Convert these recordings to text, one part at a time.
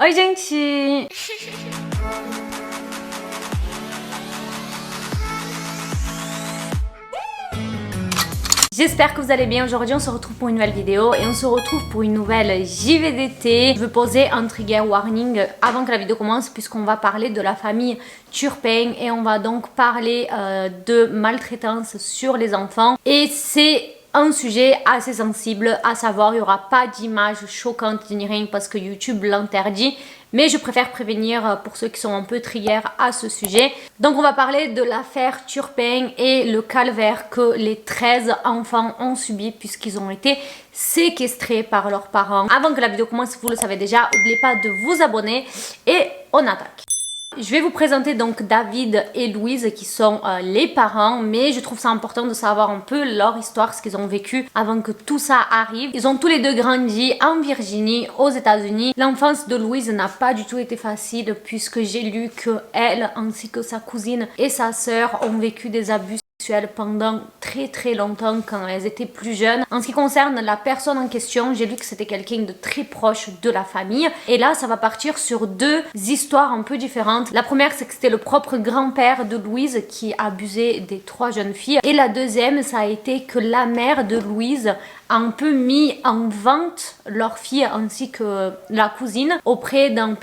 Oi, gente! J'espère que vous allez bien. Aujourd'hui on se retrouve pour une nouvelle vidéo et on se retrouve pour une nouvelle JVDT. Je veux poser un trigger warning avant que la vidéo commence puisqu'on va parler de la famille Turpin et on va donc parler de maltraitance sur les enfants. Et c'est un sujet assez sensible, à savoir il n'y aura pas d'images choquantes ni rien parce que YouTube l'interdit. Mais je préfère prévenir pour ceux qui sont un peu trigger à ce sujet. Donc on va parler de l'affaire Turpin et le calvaire que les 13 enfants ont subi puisqu'ils ont été séquestrés par leurs parents. Avant que la vidéo commence, vous le savez déjà, n'oubliez pas de vous abonner et on attaque. Je vais vous présenter donc David et Louise qui sont les parents, mais je trouve ça important de savoir un peu leur histoire, ce qu'ils ont vécu avant que tout ça arrive. Ils ont tous les deux grandi en Virginie, aux États-Unis. L'enfance de Louise n'a pas du tout été facile puisque j'ai lu que elle ainsi que sa cousine et sa sœur ont vécu des abus pendant très longtemps quand elles étaient plus jeunes. En ce qui concerne la personne en question, j'ai lu que c'était quelqu'un de très proche de la famille. Et là, ça va partir sur deux histoires un peu différentes. La première, c'est que c'était le propre grand-père de Louise qui abusait des 3 jeunes filles. Et la deuxième, ça a été que la mère de Louise a un peu mis en vente leur fille ainsi que la cousine auprès d'un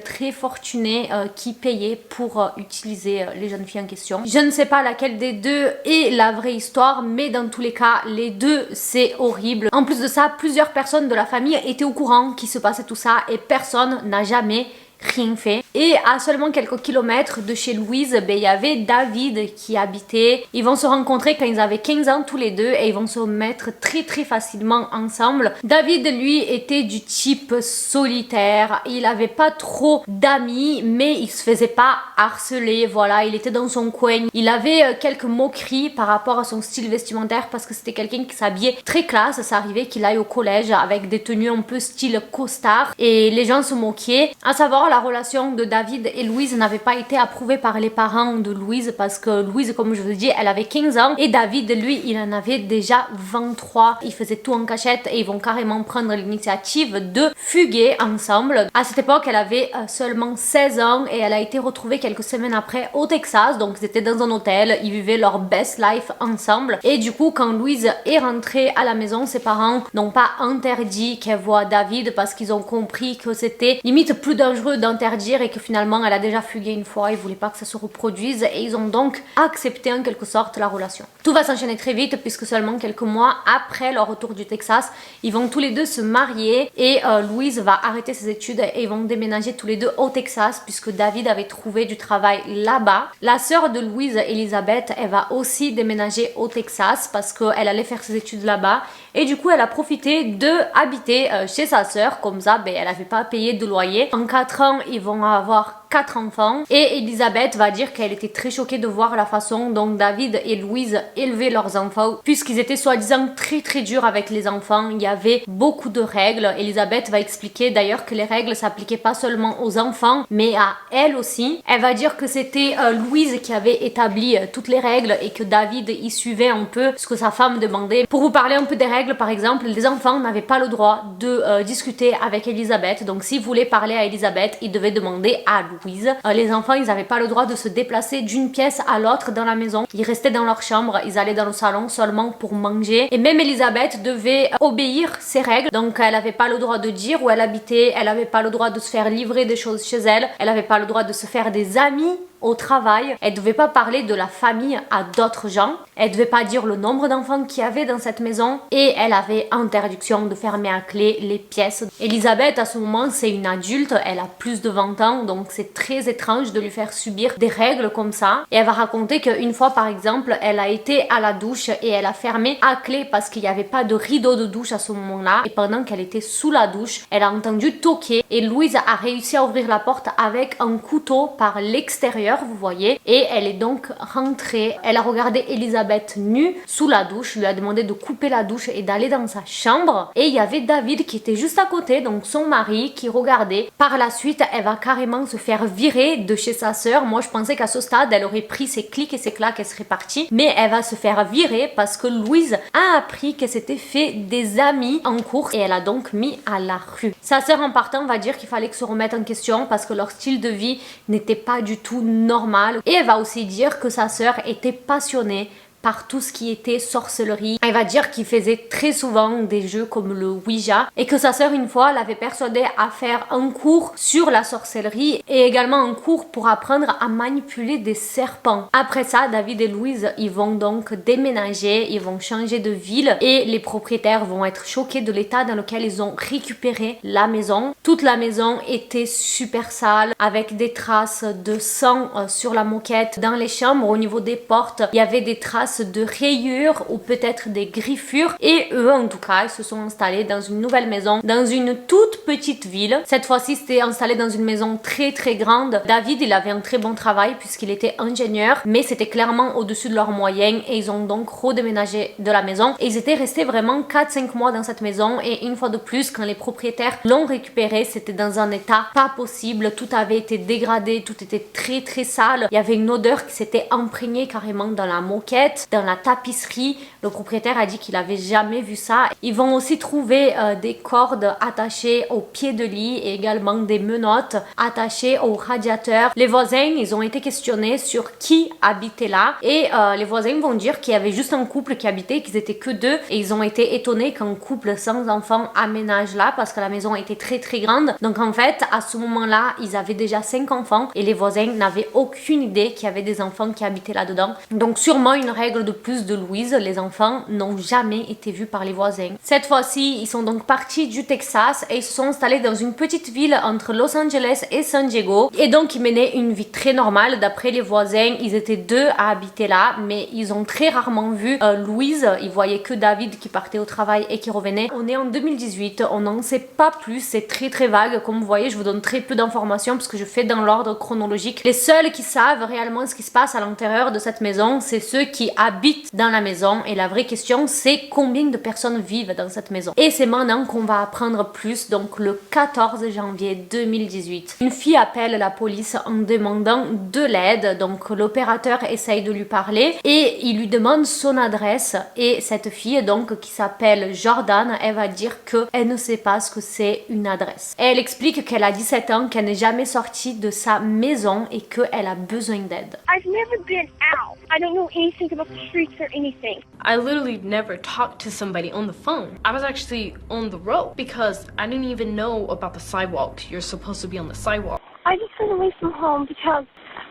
très fortuné qui payait pour utiliser les jeunes filles en question. Je ne sais pas laquelle des deux est la vraie histoire, mais dans tous les cas, les deux, c'est horrible. En plus de ça, plusieurs personnes de la famille étaient au courant qu'il se passait tout ça et personne n'a jamais rien fait. Et à seulement quelques kilomètres de chez Louise, il y avait David qui habitait. Ils vont se rencontrer quand ils avaient 15 ans tous les deux et ils vont se mettre très facilement ensemble. David, lui, était du type solitaire. Il avait pas trop d'amis, mais il se faisait pas harceler. Voilà, il était dans son coin. Il avait quelques moqueries par rapport à son style vestimentaire parce que c'était quelqu'un qui s'habillait très classe. Ça arrivait qu'il aille au collège avec des tenues un peu style costard et les gens se moquaient. À savoir, la relation de David et Louise n'avait pas été approuvée par les parents de Louise parce que Louise, comme je vous dis, elle avait 15 ans et David, lui, il en avait déjà 23. Ils faisaient tout en cachette et ils vont carrément prendre l'initiative de fuguer ensemble. À cette époque, elle avait seulement 16 ans et elle a été retrouvée quelques semaines après au Texas. Donc ils étaient dans un hôtel, ils vivaient leur best life ensemble. Et du coup, quand Louise est rentrée à la maison, ses parents n'ont pas interdit qu'elle voie David parce qu'ils ont compris que c'était limite plus dangereux d'interdire et que finalement elle a déjà fugué une fois, ils voulaient pas que ça se reproduise et ils ont donc accepté en quelque sorte la relation. Tout va s'enchaîner très vite puisque seulement quelques mois après leur retour du Texas, ils vont tous les deux se marier et Louise va arrêter ses études et ils vont déménager tous les deux au Texas puisque David avait trouvé du travail là-bas. La sœur de Louise, Elisabeth, elle va aussi déménager au Texas parce qu'elle allait faire ses études là-bas et du coup elle a profité de habiter chez sa sœur, comme ça elle n'avait pas à payer de loyer. En 4 ans, ils vont avoir 4 enfants et Elisabeth va dire qu'elle était très choquée de voir la façon dont David et Louise élevaient leurs enfants puisqu'ils étaient soi-disant très durs avec les enfants. Il y avait beaucoup de règles. Elisabeth va expliquer d'ailleurs que les règles s'appliquaient pas seulement aux enfants mais à elle aussi. Elle va dire que c'était Louise qui avait établi toutes les règles et que David y suivait un peu ce que sa femme demandait. Pour vous parler un peu des règles, par exemple, les enfants n'avaient pas le droit de discuter avec Elisabeth. Donc s'ils voulaient parler à Elisabeth, ils devaient demander à Louise. Les enfants, ils n'avaient pas le droit de se déplacer d'une pièce à l'autre dans la maison. Ils restaient dans leur chambre, ils allaient dans le salon seulement pour manger. Et même Elisabeth devait obéir ces règles. Donc elle n'avait pas le droit de dire où elle habitait, elle n'avait pas le droit de se faire livrer des choses chez elle, elle n'avait pas le droit de se faire des amis au travail, elle devait pas parler de la famille à d'autres gens, elle devait pas dire le nombre d'enfants qu'il y avait dans cette maison et elle avait interdiction de fermer à clé les pièces. Elisabeth, à ce moment, c'est une adulte, elle a plus de 20 ans, donc c'est très étrange de lui faire subir des règles comme ça. Et elle va raconter qu'une fois, par exemple, elle a été à la douche et elle a fermé à clé parce qu'il n'y avait pas de rideau de douche à ce moment-là. Et pendant qu'elle était sous la douche, elle a entendu toquer et Louise a réussi à ouvrir la porte avec un couteau par l'extérieur l'extérieur, vous voyez, et elle est donc rentrée. Elle a regardé Elisabeth nue sous la douche, lui a demandé de couper la douche et d'aller dans sa chambre. Et il y avait David qui était juste à côté, donc son mari, qui regardait. Par la suite, elle va carrément se faire virer de chez sa sœur. Moi, je pensais qu'à ce stade, elle aurait pris ses clics et ses claques, elle serait partie. Mais elle va se faire virer parce que Louise a appris qu'elle s'était fait des amis en cours et elle a donc mis à la rue. Sa sœur en partant va dire qu'il fallait que se remettre en question parce que leur style de vie n'était pas du tout normal. Et elle va aussi dire que sa sœur était passionnée par tout ce qui était sorcellerie. Elle va dire qu'il faisait très souvent des jeux comme le Ouija et que sa sœur une fois l'avait persuadé à faire un cours sur la sorcellerie et également un cours pour apprendre à manipuler des serpents. Après ça, David et Louise, ils vont donc déménager, ils vont changer de ville et les propriétaires vont être choqués de l'état dans lequel ils ont récupéré la maison. Toute la maison était super sale avec des traces de sang sur la moquette. Dans les chambres, au niveau des portes, il y avait des traces de rayures ou peut-être des griffures et eux en tout cas ils se sont installés dans une nouvelle maison dans une toute petite ville. Cette fois-ci c'était installé dans une maison très grande. David il avait un très bon travail puisqu'il était ingénieur mais c'était clairement au-dessus de leurs moyens et ils ont donc redéménagé de la maison et ils étaient restés vraiment 4-5 mois dans cette maison et une fois de plus quand les propriétaires l'ont récupéré c'était dans un état pas possible, tout avait été dégradé, tout était très sale, il y avait une odeur qui s'était imprégnée carrément dans la moquette, dans la tapisserie. Le propriétaire a dit qu'il avait jamais vu ça. Ils vont aussi trouver des cordes attachées au pied de lit et également des menottes attachées au radiateur. Les voisins, ils ont été questionnés sur qui habitait là et les voisins vont dire qu'il y avait juste un couple qui habitait, qu'ils étaient que deux et ils ont été étonnés qu'un couple sans enfants aménage là parce que la maison était très grande. Donc en fait, à ce moment-là, ils avaient déjà 5 enfants et les voisins n'avaient aucune idée qu'il y avait des enfants qui habitaient là-dedans. Donc sûrement une règle de plus de Louise, les enfants n'ont jamais été vus par les voisins. Cette fois-ci, ils sont donc partis du Texas et ils se sont installés dans une petite ville entre Los Angeles et San Diego et donc ils menaient une vie très normale. D'après les voisins, ils étaient 2 à habiter là mais ils ont très rarement vu Louise. Ils voyaient que David qui partait au travail et qui revenait. On est en 2018, on n'en sait pas plus, c'est très vague. Comme vous voyez, je vous donne très peu d'informations parce que je fais dans l'ordre chronologique. Les seuls qui savent réellement ce qui se passe à l'intérieur de cette maison, c'est ceux qui habitent dans la maison et la vraie question c'est combien de personnes vivent dans cette maison. Et c'est maintenant qu'on va apprendre plus, donc le 14 janvier 2018. Une fille appelle la police en demandant de l'aide, donc l'opérateur essaye de lui parler et il lui demande son adresse et cette fille donc qui s'appelle Jordan, elle va dire qu'elle ne sait pas ce que c'est une adresse. Et elle explique qu'elle a 17 ans, qu'elle n'est jamais sortie de sa maison et qu'elle a besoin d'aide. I've never been out. I don't know anything about the streets or anything. I literally never talked to somebody on the phone. I was actually on the road because I didn't even know about the sidewalk. You're supposed to be on the sidewalk. I just went away from home because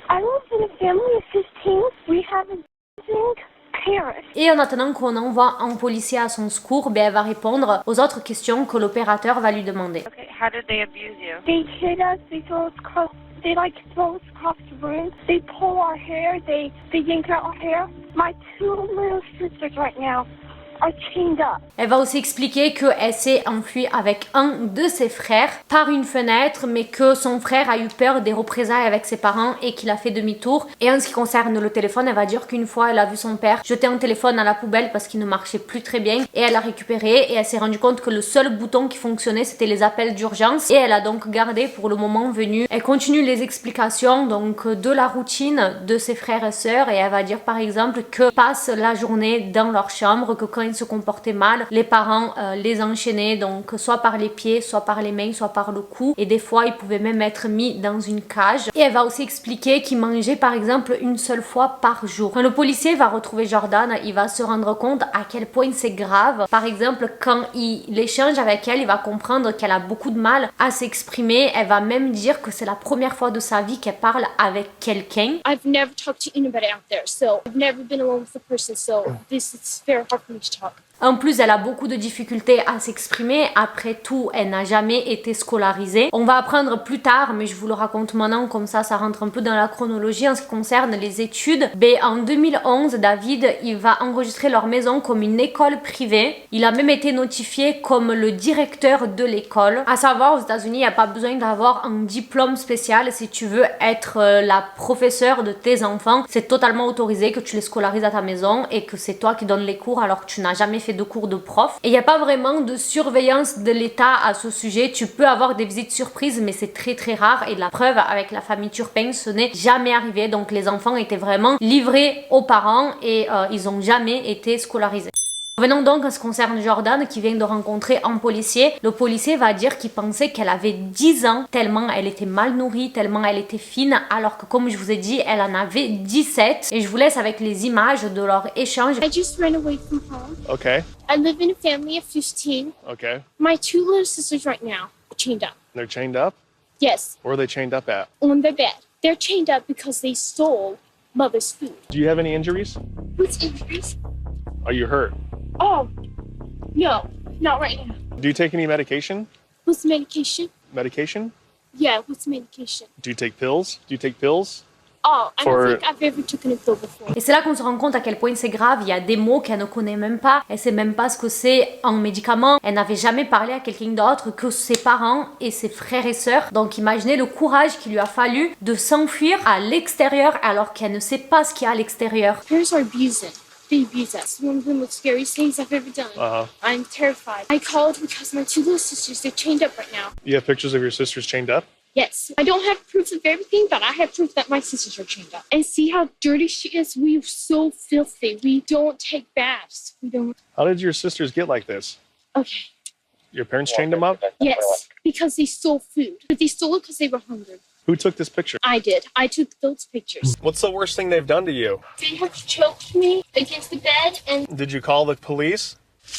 I live in a family of 15. We have a parent. Et en attendant qu'on envoie un policier à son secours, elle va répondre aux autres questions que l'opérateur va lui demander. Okay, how did they abuse you? They hit us, they throw us across, they like throw us across the room. They pull our hair, they yank out our hair. My 2 little sisters right now are chained up. Elle va aussi expliquer qu'elle s'est enfuie avec un de ses frères par une fenêtre, mais que son frère a eu peur des représailles avec ses parents et qu'il a fait demi-tour. Et en ce qui concerne le téléphone, elle va dire qu'une fois elle a vu son père jeter un téléphone à la poubelle parce qu'il ne marchait plus très bien et elle l'a récupéré et elle s'est rendue compte que le seul bouton qui fonctionnait c'était les appels d'urgence et elle a donc gardé pour le moment venu. Elle continue les explications donc de la routine de ses frères et sœurs et elle va dire par exemple que passent la journée dans leur chambre, que quand ils se comportaient mal, les parents les enchaînaient donc soit par les pieds, soit par les mains, soit par le cou et des fois ils pouvaient même être mis dans une cage. Et elle va aussi expliquer qu'ils mangeaient par exemple une seule fois par jour. Quand le policier va retrouver Jordan, il va se rendre compte à quel point c'est grave. Par exemple, quand il échange avec elle, il va comprendre qu'elle a beaucoup de mal à s'exprimer. Elle va même dire que c'est la première fois de sa vie qu'elle parle avec quelqu'un. I've never talked to anybody out there, so I've never been alone with a person, so this is very hard for me to talk. En plus, elle a beaucoup de difficultés à s'exprimer. Après tout, elle n'a jamais été scolarisée. On va apprendre plus tard, mais je vous le raconte maintenant, comme ça rentre un peu dans la chronologie en ce qui concerne les études. En 2011, David, il va enregistrer leur maison comme une école privée. Il a même été notifié comme le directeur de l'école. À savoir, aux États-Unis, il n'y a pas besoin d'avoir un diplôme spécial si tu veux être la professeure de tes enfants. C'est totalement autorisé que tu les scolarises à ta maison et que c'est toi qui donnes les cours alors que tu n'as jamais fait de cours de prof. Et il n'y a pas vraiment de surveillance de l'État à ce sujet. Tu peux avoir des visites surprises, mais c'est très très rare. Et la preuve, avec la famille Turpin, ce n'est jamais arrivé. Donc les enfants étaient vraiment livrés aux parents et ils n'ont jamais été scolarisés. Revenons donc à ce qui concerne Jordan qui vient de rencontrer un policier. Le policier va dire qu'il pensait qu'elle avait 10 ans tellement elle était mal nourrie, tellement elle était fine, alors que comme je vous ai dit, elle en avait 17. Et je vous laisse avec les images de leur échange. I just ran away from home. Okay. I live in a family of 15. Okay. My 2 little sisters right now are chained up. They're chained up? Yes, Where are they chained up at? on their bed. They're chained up because they stole mother's food. Do you have any injuries? What's injuries? Are you hurt? Oh, no, not right now. Do you take any medication? What's medication? Medication? Yeah, what's medication? Do you take pills? Do you take pills? Oh, I For- don't think I've ever taken a pill before. Et c'est là qu'on se rend compte à quel point c'est grave. Il y a des mots qu'elle ne connaît même pas. Elle sait même pas ce que c'est un médicament. Elle n'avait jamais parlé à quelqu'un d'autre que ses parents et ses frères et sœurs. Donc imaginez le courage qu'il lui a fallu de s'enfuir à l'extérieur alors qu'elle ne sait pas ce qu'il y a à l'extérieur. Parents are abusing. They abuse us. One of the most scariest things I've ever done. Uh-huh. I'm terrified. I called because my 2 little sisters, they're chained up right now. You have pictures of your sisters chained up? Yes. I don't have proof of everything, but I have proof that my sisters are chained up. And see how dirty she is? We are so filthy. We don't take baths. We don't. How did your sisters get like this? Okay. Your parents chained them up? Yes, because they stole food. But they stole it because they were hungry. Who took this picture? I did. I took those pictures. What's the worst thing they've done to you? They have choked me against the bed, and Did you call the police?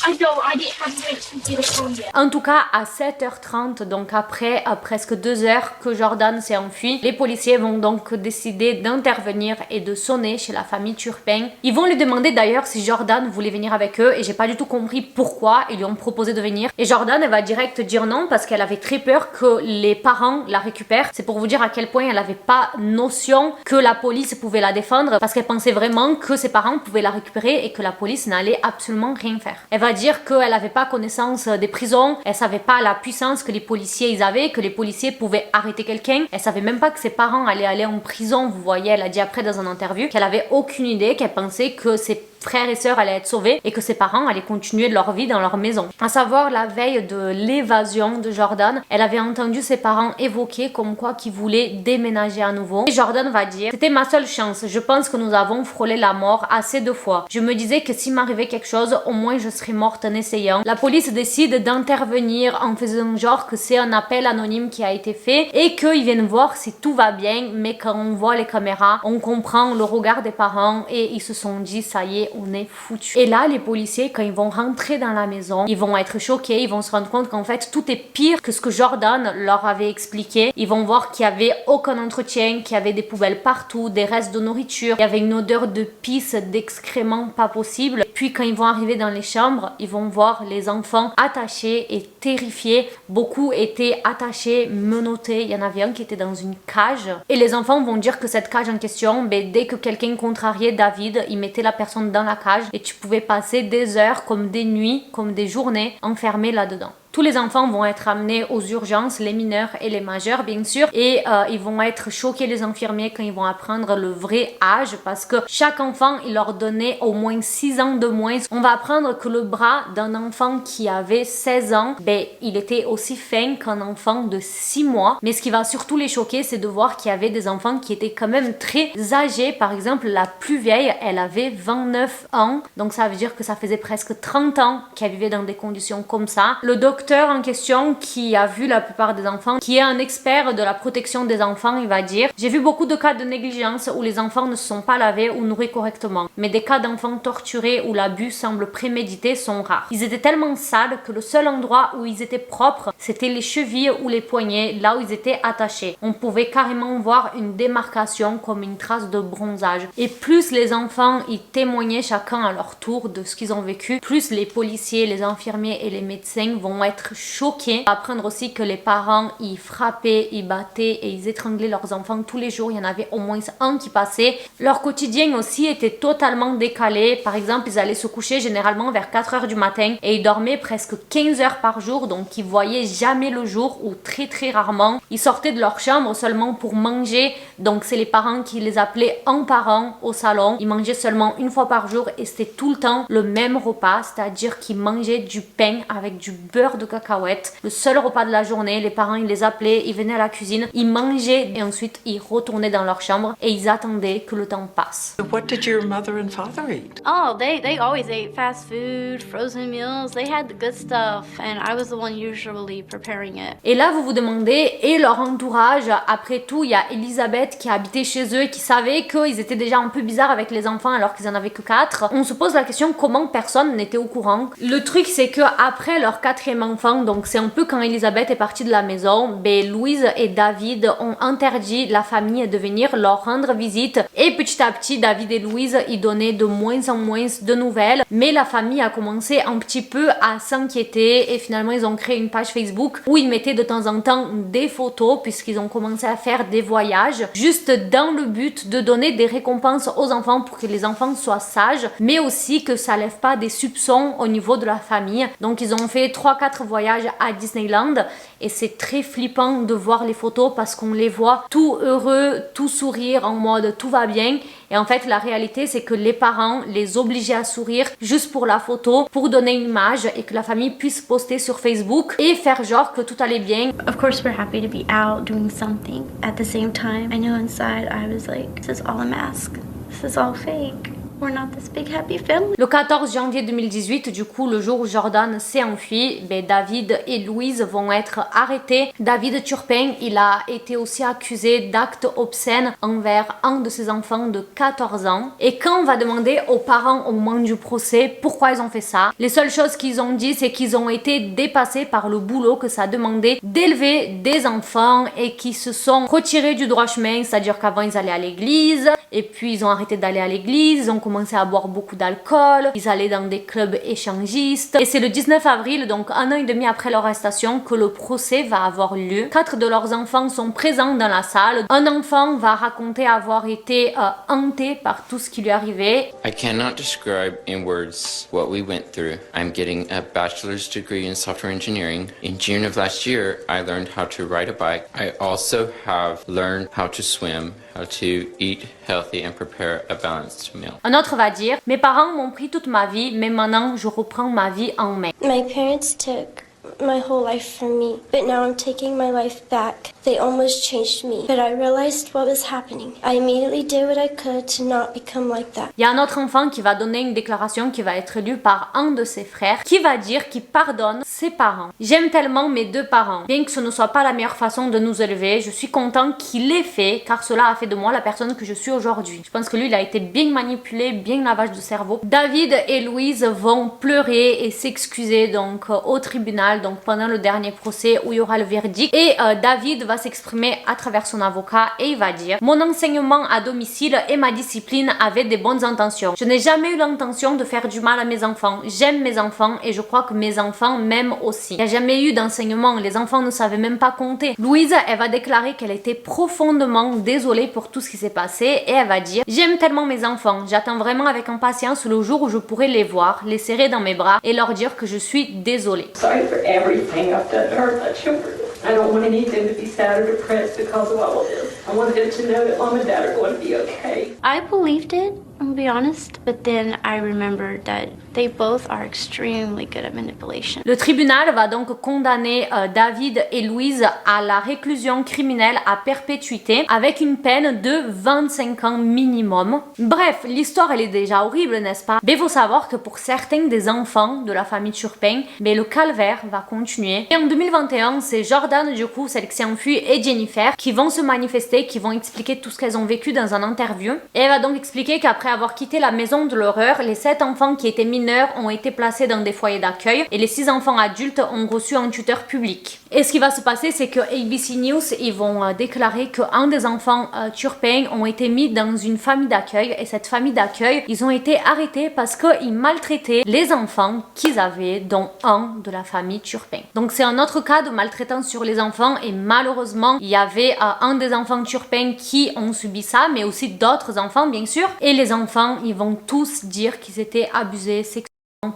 I know I didn't have a way to get a phone yet. En tout cas, à 7h30, donc après presque 2 heures que Jordan s'est enfui, les policiers vont donc décider d'intervenir et de sonner chez la famille Turpin. Ils vont lui demander d'ailleurs si Jordan voulait venir avec eux et j'ai pas du tout compris pourquoi ils lui ont proposé de venir. Et Jordan, elle va direct dire non parce qu'elle avait très peur que les parents la récupèrent. C'est pour vous dire à quel point elle avait pas notion que la police pouvait la défendre parce qu'elle pensait vraiment que ses parents pouvaient la récupérer et que la police n'allait absolument rien faire. Elle va dire qu'elle n'avait pas connaissance des prisons, elle savait pas la puissance que les policiers ils avaient, que les policiers pouvaient arrêter quelqu'un, elle savait même pas que ses parents allaient aller en prison, vous voyez, elle a dit après dans une interview qu'elle avait aucune idée, qu'elle pensait que ses frères et sœurs allaient être sauvés et que ses parents allaient continuer leur vie dans leur maison. À savoir, la veille de l'évasion de Jordan, elle avait entendu ses parents évoquer comme quoi qu'ils voulaient déménager à nouveau. Et Jordan va dire: c'était ma seule chance, je pense que nous avons frôlé la mort assez de fois. Je me disais que s'il m'arrivait quelque chose, au moins je serais morte en essayant. La police décide d'intervenir en faisant genre que c'est un appel anonyme qui a été fait et qu'ils viennent voir si tout va bien, mais quand on voit les caméras, on comprend le regard des parents et ils se sont dit ça y est, on est foutu. Et là, les policiers, quand ils vont rentrer dans la maison, ils vont être choqués, ils vont se rendre compte qu'en fait, tout est pire que ce que Jordan leur avait expliqué. Ils vont voir qu'il n'y avait aucun entretien, qu'il y avait des poubelles partout, des restes de nourriture, il y avait une odeur de pisse, d'excréments pas possible. Puis quand ils vont arriver dans les chambres, ils vont voir les enfants attachés et terrifiés. Beaucoup étaient attachés, menottés. Il y en avait un qui était dans une cage. Et les enfants vont dire que cette cage en question, dès que quelqu'un contrariait David, il mettait la personne dans la cage et tu pouvais passer des heures comme des nuits, comme des journées enfermés là-dedans. Tous les enfants vont être amenés aux urgences, les mineurs et les majeurs bien sûr, et ils vont être choqués les infirmiers quand ils vont apprendre le vrai âge parce que chaque enfant, il leur donnait au moins 6 ans de moins. On va apprendre que le bras d'un enfant qui avait 16 ans, il était aussi fin qu'un enfant de 6 mois. Mais ce qui va surtout les choquer, c'est de voir qu'il y avait des enfants qui étaient quand même très âgés. Par exemple, la plus vieille, elle avait 29 ans, donc ça veut dire que ça faisait presque 30 ans qu'elle vivait dans des conditions comme ça. Le docteur docteur en question qui a vu la plupart des enfants, qui est un expert de la protection des enfants, il va dire: j'ai vu beaucoup de cas de négligence où les enfants ne se sont pas lavés ou nourris correctement, mais des cas d'enfants torturés où l'abus semble prémédité sont rares. Ils étaient tellement sales que le seul endroit où ils étaient propres, c'était les chevilles ou les poignets, là où ils étaient attachés. On pouvait carrément voir une démarcation comme une trace de bronzage. Et plus les enfants y témoignaient chacun à leur tour de ce qu'ils ont vécu, plus les policiers, les infirmiers et les médecins vont être choqués. Apprendre aussi que les parents y frappaient, y battaient et ils étranglaient leurs enfants tous les jours. Il y en avait au moins un qui passait. Leur quotidien aussi était totalement décalé. Par exemple, ils allaient se coucher généralement vers 4 heures du matin et ils dormaient presque 15 heures par jour, donc ils voyaient jamais le jour ou très très rarement. Ils sortaient de leur chambre seulement pour manger, donc c'est les parents qui les appelaient en parents au salon. Ils mangeaient seulement une fois par jour et c'était tout le temps le même repas, c'est-à-dire qu'ils mangeaient du pain avec du beurre de cacahuète. Le seul repas de la journée, les parents ils les appelaient, ils venaient à la cuisine, ils mangeaient et ensuite ils retournaient dans leur chambre et ils attendaient que le temps passe. What did your mother and father eat? Oh, they always ate fast food, frozen meals. They had the good stuff, and I was the one usually preparing it. Et là, vous vous demandez, et leur entourage? Après tout, il y a Elisabeth qui habitait chez eux et qui savait qu'ils étaient déjà un peu bizarres avec les enfants alors qu'ils en avaient que 4. On se pose la question comment personne n'était au courant. Le truc, c'est que après leur 4e enfant, donc c'est un peu quand Elisabeth est partie de la maison, ben Louise et David ont interdit la famille de venir leur rendre visite. Et petit à petit, David et Louise y donnaient de moins en moins de nouvelles. Mais la famille a commencé un petit peu à s'inquiéter et finalement ils ont créé une page Facebook où ils mettaient de temps en temps des photos puisqu'ils ont commencé à faire des voyages juste dans le but de donner des récompenses aux enfants pour que les enfants soient sages, mais aussi que ça lève pas des soupçons au niveau de la famille. Donc ils ont fait 3-4 voyages à Disneyland et c'est très flippant de voir les photos parce qu'on les voit tout heureux, tout sourire en mode tout va bien. Et en fait, la réalité, c'est que les parents les obligeaient à sourire juste pour la photo, pour donner une image et que la famille puisse poster sur Facebook et faire genre que tout allait bien. Of course, we're happy to be out doing something. At the same time, I know inside I was like, this is all a mask. This is all fake. We're not this big happy family. Le 14 janvier 2018, du coup, le jour où Jordan s'est enfui, ben David et Louise vont être arrêtés. David Turpin, il a été aussi accusé d'actes obscènes envers un de ses enfants de 14 ans. Et quand on va demander aux parents au moment du procès pourquoi ils ont fait ça, les seules choses qu'ils ont dit, c'est qu'ils ont été dépassés par le boulot que ça demandait d'élever des enfants et qu'ils se sont retirés du droit chemin, c'est-à-dire qu'avant ils allaient à l'église, et puis ils ont arrêté d'aller à l'église, ils ont commencé à boire beaucoup d'alcool, ils allaient dans des clubs échangistes. Et c'est le 19 avril, donc 1 an et demi après leur arrestation, que le procès va avoir lieu. 4 de leurs enfants sont présents dans la salle. Un enfant va raconter avoir été hanté par tout ce qui lui arrivait. I cannot describe in words what we went through. I'm getting a bachelor's degree in software engineering. In June of last year, I learned how to ride a bike. I also have learned how to swim, how to eat healthy and prepare a balanced meal. Un autre va dire: mes parents m'ont pris toute ma vie, mais maintenant je reprends ma vie en main. My parents took my whole life from me, but now I'm taking my life back. They almost changed me, but I realized what was happening. I immediately did what I could to not become like that. Il y a un autre enfant qui va donner une déclaration qui va être lue par un de ses frères, qui va dire qu'il pardonne ses parents. J'aime tellement mes 2 parents. Bien que ce ne soit pas la meilleure façon de nous élever, je suis content qu'il l'ait fait, car cela a fait de moi la personne que je suis aujourd'hui. Je pense que lui, il a été bien manipulé, bien lavage de cerveau. David et Louise vont pleurer et s'excuser donc au tribunal, donc pendant le dernier procès où il y aura le verdict. Et David va s'exprimer à travers son avocat et il va dire: mon enseignement à domicile et ma discipline avaient des bonnes intentions. Je n'ai jamais eu l'intention de faire du mal à mes enfants. J'aime mes enfants et je crois que mes enfants m'aiment aussi. Il n'y a jamais eu d'enseignement, les enfants ne savaient même pas compter. Louise, elle va déclarer qu'elle était profondément désolée pour tout ce qui s'est passé et elle va dire: j'aime tellement mes enfants, j'attends vraiment avec impatience le jour où je pourrai les voir, les serrer dans mes bras et leur dire que je suis désolée. Sorry for everything I've done to hurt my children. I don't want any of them to be sad or depressed because of all of this. I want them to know that Mom and Dad are going to be okay. I believed it I'll be honest, but then I remembered that they both are extremely good at manipulation. Le tribunal va donc condamner David et Louise à la réclusion criminelle à perpétuité avec une peine de 25 ans minimum. Bref, l'histoire elle est déjà horrible, n'est-ce pas? Mais il faut savoir que pour certains des enfants de la famille Turpin, le calvaire va continuer. Et en 2021, c'est Jordan, du coup, celle qui s'est enfuie, et Jennifer qui vont se manifester, qui vont expliquer tout ce qu'elles ont vécu dans un interview. Et elle va donc expliquer qu'après avoir quitté la maison de l'horreur, les 7 enfants qui étaient mineurs ont été placés dans des foyers d'accueil et les 6 enfants adultes ont reçu un tuteur public. Et ce qui va se passer, c'est que ABC News, ils vont déclarer qu'un des enfants Turpin ont été mis dans une famille d'accueil, et cette famille d'accueil, ils ont été arrêtés parce qu'ils maltraitaient les enfants qu'ils avaient, dont un de la famille Turpin. Donc c'est un autre cas de maltraitance sur les enfants, et malheureusement, il y avait un des enfants Turpin qui ont subi ça, mais aussi d'autres enfants bien sûr, et les enfants, ils vont tous dire qu'ils étaient abusés sexuellement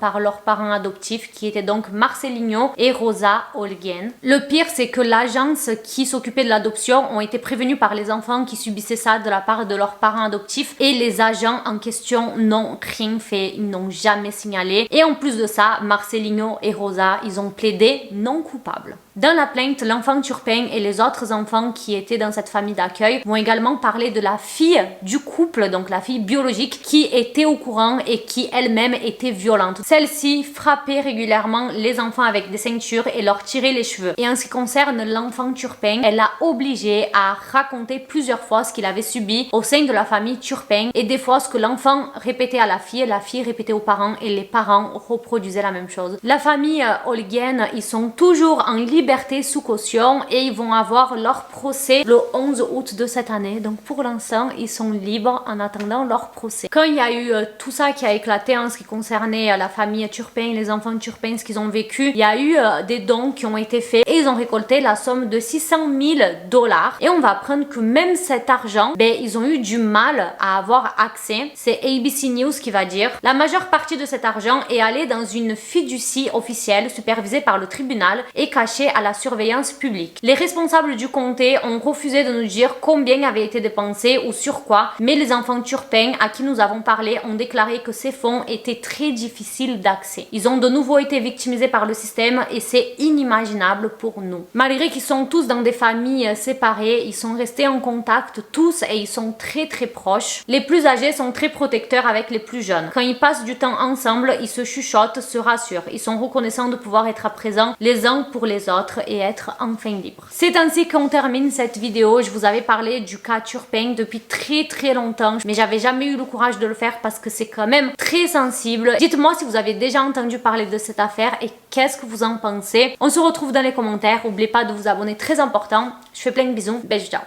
par leurs parents adoptifs qui étaient donc Marcelinho et Rosa Olguén. Le pire, c'est que l'agence qui s'occupait de l'adoption ont été prévenus par les enfants qui subissaient ça de la part de leurs parents adoptifs, et les agents en question n'ont rien fait, ils n'ont jamais signalé, et en plus de ça, Marcelinho et Rosa, ils ont plaidé non coupables. Dans la plainte, l'enfant Turpin et les autres enfants qui étaient dans cette famille d'accueil vont également parler de la fille du couple, donc la fille biologique, qui était au courant et qui elle-même était violente. Celle-ci frappait régulièrement les enfants avec des ceintures et leur tirait les cheveux. Et en ce qui concerne l'enfant Turpin, elle l'a obligé à raconter plusieurs fois ce qu'il avait subi au sein de la famille Turpin, et des fois ce que l'enfant répétait à la fille répétait aux parents, et les parents reproduisaient la même chose. La famille Olguén, ils sont toujours en liberté sous caution et ils vont avoir leur procès le 11 août de cette année. Donc pour l'instant, ils sont libres en attendant leur procès. Quand il y a eu tout ça qui a éclaté en ce qui concernait la famille Turpin, les enfants Turpin, ce qu'ils ont vécu, il y a eu des dons qui ont été faits et ils ont récolté la somme de 600 000 $. Et on va apprendre que même cet argent, ils ont eu du mal à avoir accès. C'est ABC News qui va dire: la majeure partie de cet argent est allée dans une fiducie officielle supervisée par le tribunal et cachée à la surveillance publique. Les responsables du comté ont refusé de nous dire combien avait été dépensé ou sur quoi, mais les enfants Turpin à qui nous avons parlé ont déclaré que ces fonds étaient très difficiles d'accès. Ils ont de nouveau été victimisés par le système et c'est inimaginable pour nous. Malgré qu'ils sont tous dans des familles séparées, ils sont restés en contact tous et ils sont très proches. Les plus âgés sont très protecteurs avec les plus jeunes. Quand ils passent du temps ensemble, ils se chuchotent, se rassurent. Ils sont reconnaissants de pouvoir être présents les uns pour les autres et être enfin libre. C'est ainsi qu'on termine cette vidéo. Je vous avais parlé du cas Turpin depuis très longtemps, mais j'avais jamais eu le courage de le faire parce que c'est quand même très sensible. Dites-moi si vous avez déjà entendu parler de cette affaire et qu'est-ce que vous en pensez. On se retrouve dans les commentaires. N'oubliez pas de vous abonner, très important. Je fais plein de bisous. Ciao.